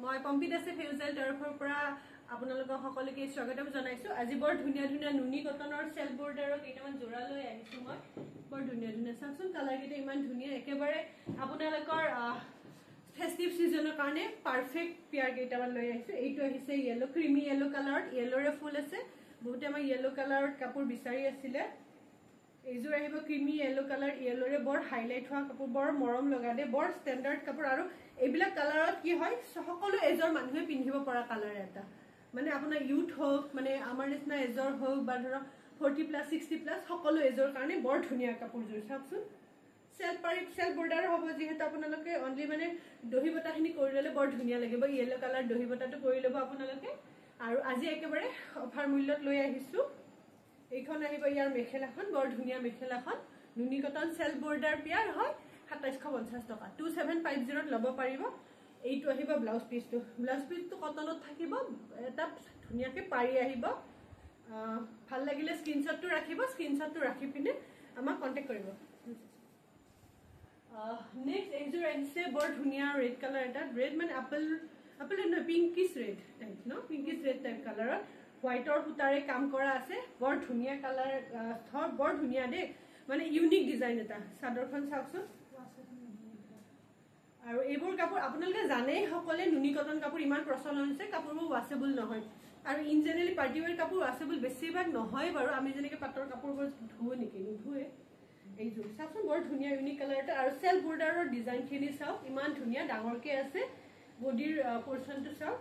মই পম্পি দাসে ফেউজেল তৰফৰ পৰা আপোনালোকক সকলোকে স্বাগতম জনাইছো। আজি বৰ ধুনীয়া ধুনীয়া নুনি কটনৰ সেল বৰ্ডাৰৰ কেইটামান জোৰা লৈ আহিছো মই। বৰ ধুনীয়া ধুনীয়া চাওকচোন কালাৰ কেইটা ইমান ধুনীয়া, একেবাৰে আপোনালোকৰ ফেষ্টিভ সিজনৰ কাৰণে পাৰফেক্ট পেয়াৰ কেইটামান লৈ আহিছো। এইটো আহিছে ইয়েলো, ক্ৰিমি ইয়েলো কালাৰত, ইয়েলোৰে ফুল আছে। বহুতে আমাৰ ইয়েলো কালাৰত কাপোৰ বিচাৰি আছিলে। এইযোৰ আহিব ক্ৰিমি ইয়েলো কালাৰ, ইয়েলোৰে বৰ হাইলাইট হোৱা কাপোৰ, বৰ মৰম লগা দে, বৰ ষ্টেণ্ডাৰ্ড কাপোৰ। আৰু এইবিলাক কালাৰত কি হয়, সকলো এজৰ মানুহে পিন্ধিব পৰা কালাৰ এটা, মানে আপোনাৰ ইউথ হোক, মানে আমাৰ নিচিনা এজৰ হোক বা ধৰক 40+, 60+, সকলো এজৰ কাৰণে বৰ ধুনীয়া কাপোৰযোৰ। চাওকচোন সেল বৰ্ডাৰ হ'ব, যিহেতু আপোনালোকে অনলি মানে দহি বটাখিনি কৰি ল'লে বৰ ধুনীয়া লাগিব। ইয়েলো কালাৰ দহি বটাটো কৰি ল'ব আপোনালোকে। আৰু আজি একেবাৰে অফাৰ মূল্যত লৈ আহিছো। এইখন আহিব ইয়াৰ মেখেলাখন, বৰ ধুনীয়া মেখেলাখন, নুনি কটন সেল বৰ্ডাৰ পেয়াৰ হয়, 2750 টকা, 2750ত ল'ব পাৰিব। এইটো আহিব ব্লাউজ পিচটো, কটনত থাকিব, এটা ধুনীয়াকে পাৰি আহিব। ভাল লাগিলে স্ক্ৰীনশ্বটটো ৰাখিব, স্ক্ৰীনশ্বটটো ৰাখি পিনে আমাক কণ্টেক্ট কৰিব। নেক্সট এইযোৰ আহিছে বৰ ধুনীয়া ৰেড কালাৰ এটা, ৰেড মানে আপেল নহয়, পিংকিছ ৰেড টাইপ ন, পিংকিছ ৰেড টাইপ কালাৰত হোৱাইটৰ সূতাৰে কাম কৰা আছে। বৰ ধুনীয়া কালাৰ, বৰ ধুনীয়া দেই, মানে ইউনিক ডিজাইন এটা। চাদৰখন চাওকচোন। আৰু এইবোৰ কাপোৰ আপোনালোকে জানেই, সকলোৱে নুনি কটন কাপোৰ ইমান প্ৰচলন হৈছে, কাপোৰবোৰ ৱাছেবল নহয়। আৰু ইন জেনেৰেলি পাৰ্টি ৱেৰ কাপোৰ ৱাছেবল বেছিভাগ নহয় বাৰু। আমি যেনেকৈ পাটৰ কাপোৰবোৰ ধুও নেকি, নুধুৱে। এইযোৰ চাওকচোন, বৰ ধুনীয়া ইউনিক কালাৰ এটা। আৰু সেল বৰ্ডাৰৰ ডিজাইনখিনি চাওক, ইমান ধুনীয়া ডাঙৰকে আছে। বডিৰ পৰ্চনটো চাওক,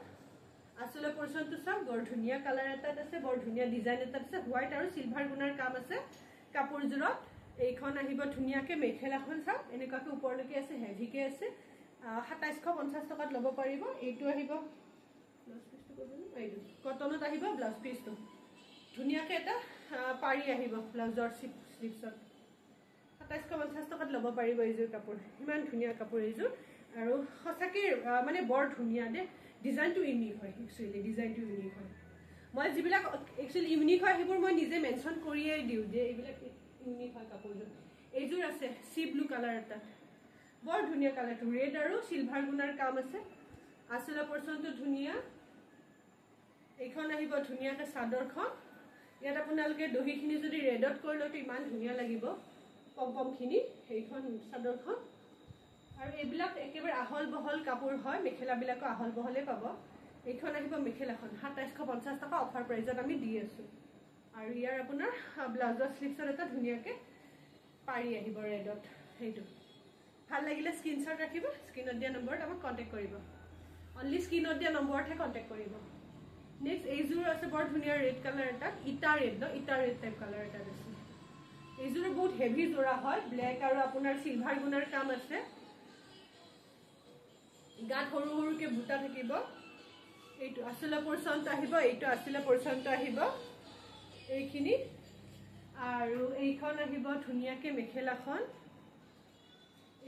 আচলৰ পৰ্চনটো চাওক, বৰ ধুনীয়া কালাৰ এটাত আছে, বৰ ধুনীয়া ডিজাইন এটাত আছে। হোৱাইট আৰু চিলভাৰ গুণাৰ কাম আছে কাপোৰযোৰত। এইখন আহিব ধুনীয়াকে, মেখেলাখন চাওক এনেকুৱাকে ওপৰলৈকে আছে, হেভিকে আছে। 2750 টকাত ল'ব পাৰিব। এইটো আহিব কটনত আহিব ব্লাউজ পিচটো, ধুনীয়াকে এটা পাৰি আহিব ব্লাউজৰ শ্লিভছত। 2750 টকাত ল'ব পাৰিব এইযোৰ কাপোৰ। ইমান ধুনীয়া কাপোৰ এইযোৰ, আৰু সঁচাকে মানে বৰ ধুনীয়া দেই। ডিজাইনটো ইউনিক হয়, একচুৱেলি ডিজাইনটো ইউনিক হয়। মই যিবিলাক একচুৱেলি ইউনিক হয় সেইবোৰ মই নিজে মেনশ্যন কৰিয়ে দিওঁ যে এইবিলাক ইউনিক হয় কাপোৰযোৰ। এইযোৰ আছে চি ব্লু কালাৰ এটা, বৰ ধুনীয়া কালাৰটো, ৰেড আৰু চিলভাৰ গুণাৰ কাম আছে। আচলৰ পৰ্চনটো ধুনীয়া। এইখন আহিব ধুনীয়াকে চাদৰখন। ইয়াত আপোনালোকে দহিখিনি যদি ৰেডত কৰি লয়তো ইমান ধুনীয়া লাগিব পমপমখিনি, সেইখন চাদৰখন। আৰু এইবিলাক একেবাৰে আহল বহল কাপোৰ হয়, মেখেলাবিলাকো আহল বহলে পাব। এইখন আহিব মেখেলাখন, 2750 টকা অফাৰ প্ৰাইজত আমি দি আছো। আৰু ইয়াৰ আপোনাৰ ব্লাউজৰ শ্লিভছত এটা ধুনীয়াকে পাৰি আহিব ৰেডত। সেইটো ভাল লাগিলে স্ক্ৰীনশ্বট ৰাখিব, স্ক্ৰীনত দিয়া নম্বৰত আমাক কণ্টেক্ট কৰিব। অনলি স্ক্ৰীনত দিয়া নম্বৰতহে কণ্টেক্ট কৰিব। নেক্সট এইযোৰ আছে বৰ ধুনীয়া ৰেড কালাৰ এটা, ইটা ৰেড ন, ইটা ৰেড টাইপ কালাৰ এটা আছে। এইযোৰ বহুত হেভি জোৰা হয়, ব্লেক আৰু আপোনাৰ চিলভাৰ গুণাৰ কাম আছে। গাত সৰু সৰুকে বুটা থাকিব। এইটো আচলৰ পৰ্চনটো আহিব, এইটো আচলৰ পৰ্চনটো আহিব এইখিনি। আৰু এইখন আহিব ধুনীয়াকে মেখেলাখন,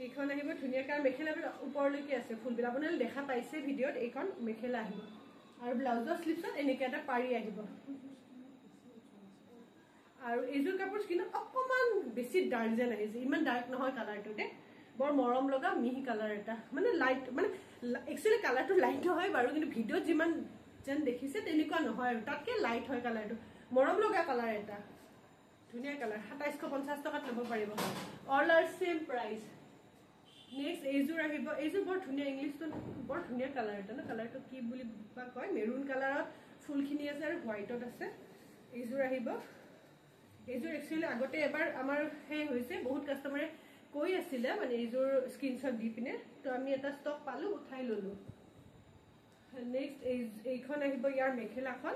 এইখন আহিব ধুনীয়াকে। আৰু মেখেলাবিলাক ওপৰলৈকে আছে ফুলবিলাক, আপোনালোকে দেখা পাইছে ভিডিঅ'ত। এইখন মেখেলা আহিব আৰু ব্লাউজৰ শ্লিভছত এনেকে এটা পাৰি আহিব। আৰু এইযোৰ কাপোৰ স্কিনত অকণমান বেছি ডাৰ্ক যেন আহিছে, ইমান ডাৰ্ক নহয় কালাৰটো দে, বৰ মৰম লগা মিহি কালাৰ এটা, মানে লাইট, মানে একচুৱেলি কালাৰটো লাইট হয় বাৰু, কিন্তু ভিডিঅ'ত যিমান যেন দেখিছে তেনেকুৱা নহয় আৰু, তাতকে লাইট হয় কালাৰটো। মৰম লগা কালাৰ এটা, ধুনীয়া কালাৰ। 2750 টকাত ল'ব পাৰিব, all are same price. Next এইযোৰ আহিব, এইযোৰ বৰ ধুনীয়া, ইংলিছটো বৰ ধুনীয়া কালাৰ এটা ন, কালাৰটো কি বুলি বা কয়, মেৰুন কালাৰত ফুলখিনি আছে আৰু হোৱাইটত আছে। এইযোৰ আহিব, এইযোৰ একচুৱেলি আগতে এবাৰ আমাৰ সেই হৈছে, বহুত কাষ্টমাৰে কৈ আছিলে মানে এইযোৰ স্ক্ৰীনশ্বট দি পিনে, তো আমি এটা ষ্টক পালো, উঠাই ললো। নেক্সট এইখন আহিব ইয়াৰ মেখেলাখন,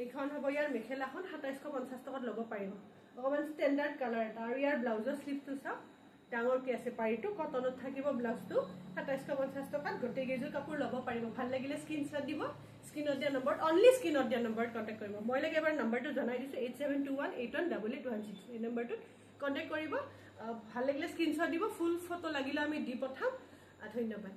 এইখন হ'ব ইয়াৰ মেখেলাখন, 2750 টকাত ল'ব পাৰিব। অকণমান ষ্টেণ্ডাৰ্ড কালাৰ এটা। আৰু ইয়াৰ ব্লাউজৰ শ্লিভটো চাওক, ডাঙৰকে আছে পাৰিটো, কটনত থাকিব ব্লাউজটো। 2750 টকাত গোটেইকেইযোৰ কাপোৰ ল'ব পাৰিব। ভাল লাগিলে স্ক্ৰীনশ্বট দিব, স্ক্ৰীনত দিয়া নম্বৰত, অনলি স্ক্ৰীনত দিয়া নম্বৰত কণ্টেক্ট কৰিব। মই লাগে এবাৰ নম্বৰটো জনাই দিছোঁ, 8721818816, এই নম্বৰটোত কণ্টেক্ট কৰিব। ভাল লাগিলে স্ক্ৰীনশ্বট দিব, ফুল ফটো লাগিলে আমি দি পঠাম। ধন্যবাদ।